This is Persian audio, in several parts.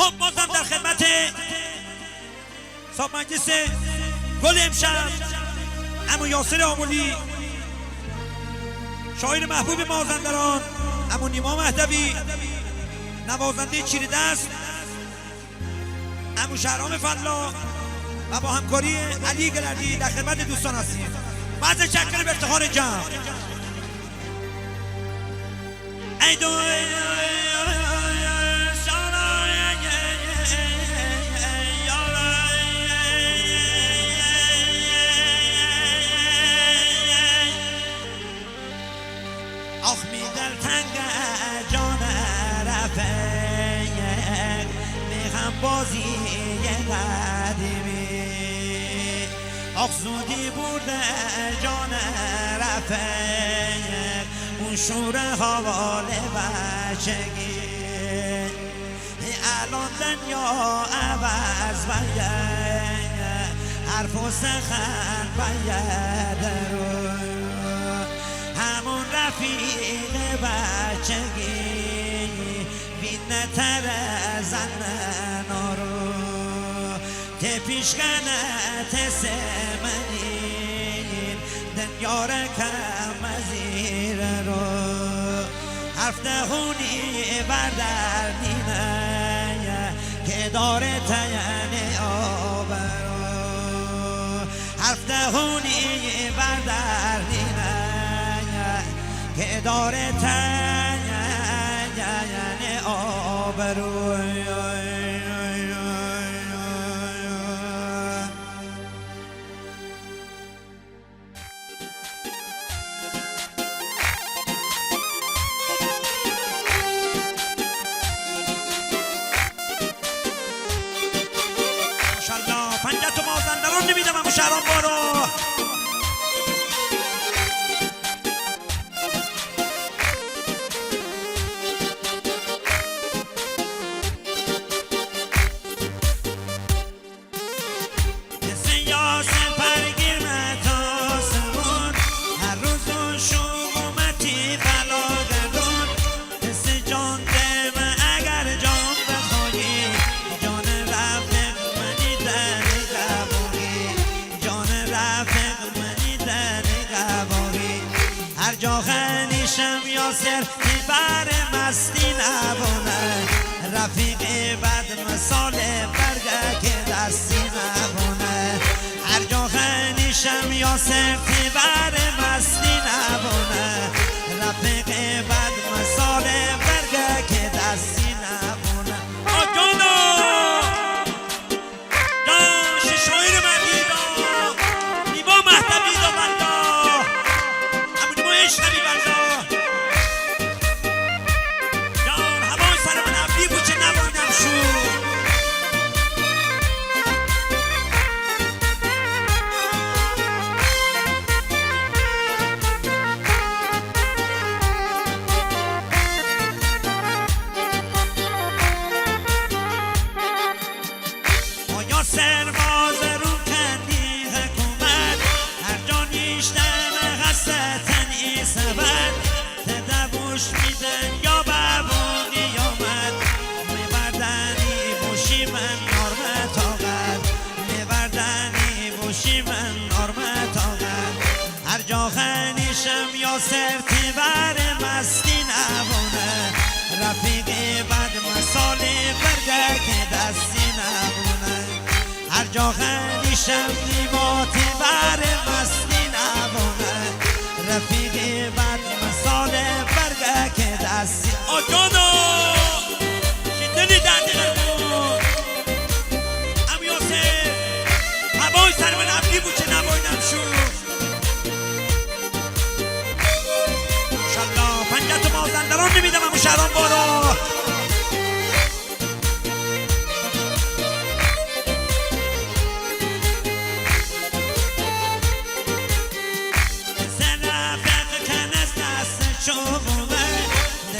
خب بازم در خدمت صاحب مجلس گل امشب عمو یاسر آملی، شاعر محبوب مازندران، عمو نیما مهدوی، نوازنده چیره دست عمو شهرام فضلا و با همکاری علی گلردی در خدمت دوستان هستیم. بعض شکر به افتخار جمع. ای دو آخ می دل تنگ جان رفیق میخم بازی قدیمی، آخ زودی بوده جان رفیق اون شور حوال بچگی، الان دنیا عوض باید حرف و سخن باید رو همون رفیق بچگی بینه تر زنن رو که پیشگنت سمنین دنیا را کم زیر رو حرف دهونی بردردینه که داره تین آبرو حرف دهونی بردردینه که داره تین آبرو. ماشاءالله پنجت و مازندران نمیدم همون شهران بارو. جاخنیشم یاسر بر مستی نبونه رفیق بد مثال برگه که دستی نبونه هر جاخنیشم یاسر بر مستی نبونه رفیق بد مثال برگه که دستی نبونه. آجانا جاش شایر مردیدا نیما مهدوی دا بندا عشقی بندا جان هوای سر من ابری بود چه نبایدم شو آیا سرباز رو کندی حکومت هر جا نیشتن غصتن ای سبت تدبوش میدن یا ببونی آمد میبردنی بوشی من نارمت آقد میبردنی بوشی من نارمت آقد هر جا خنیشم یا سرتی بر مستی نبونه رفیق بد مسالی برگه که دستی نبونه هر جا خنیشم نیماتی بر مستی نبونه رفیق بد مثال برگه که دستی آجانا شدنی دردی بود عمو یاسر هوای سر من ابری بود چه نبایدم شو ماشاءالله پنجت و مازندران نمیدم همون شهران بارو.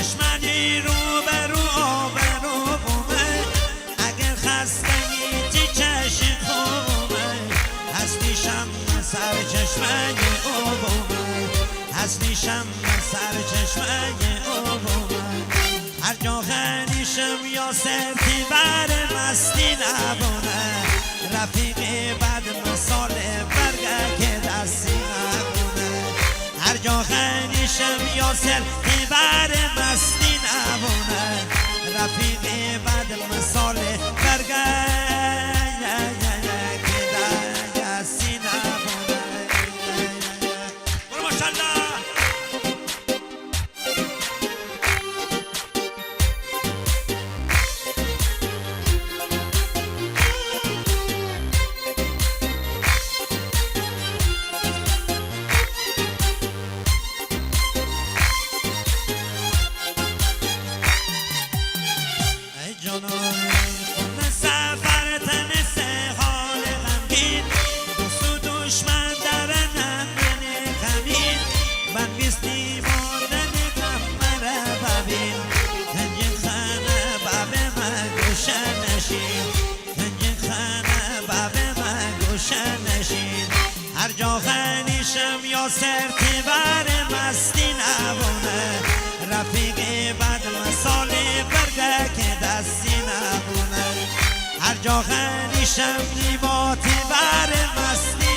دشمنی رو برو آبرو بومه اگر خستگی تی چشم خوبه هستیشم سر چشمه او بومه هستیشم سر چشمه او بومه هر جا خنیش خنیشم یاسر تیبر مستی نبونه رفیق بد مثال برگه که دستی نبونه هر جا خنیشم یاسر تیبر مستی نبونه رفیق بد مثال برگه هر جا خنیشم یاسر تیبر مستی نبونه رفیق بد مثال برگه که دستی نبونه هر جا خنیشم نیبا تیبر مستی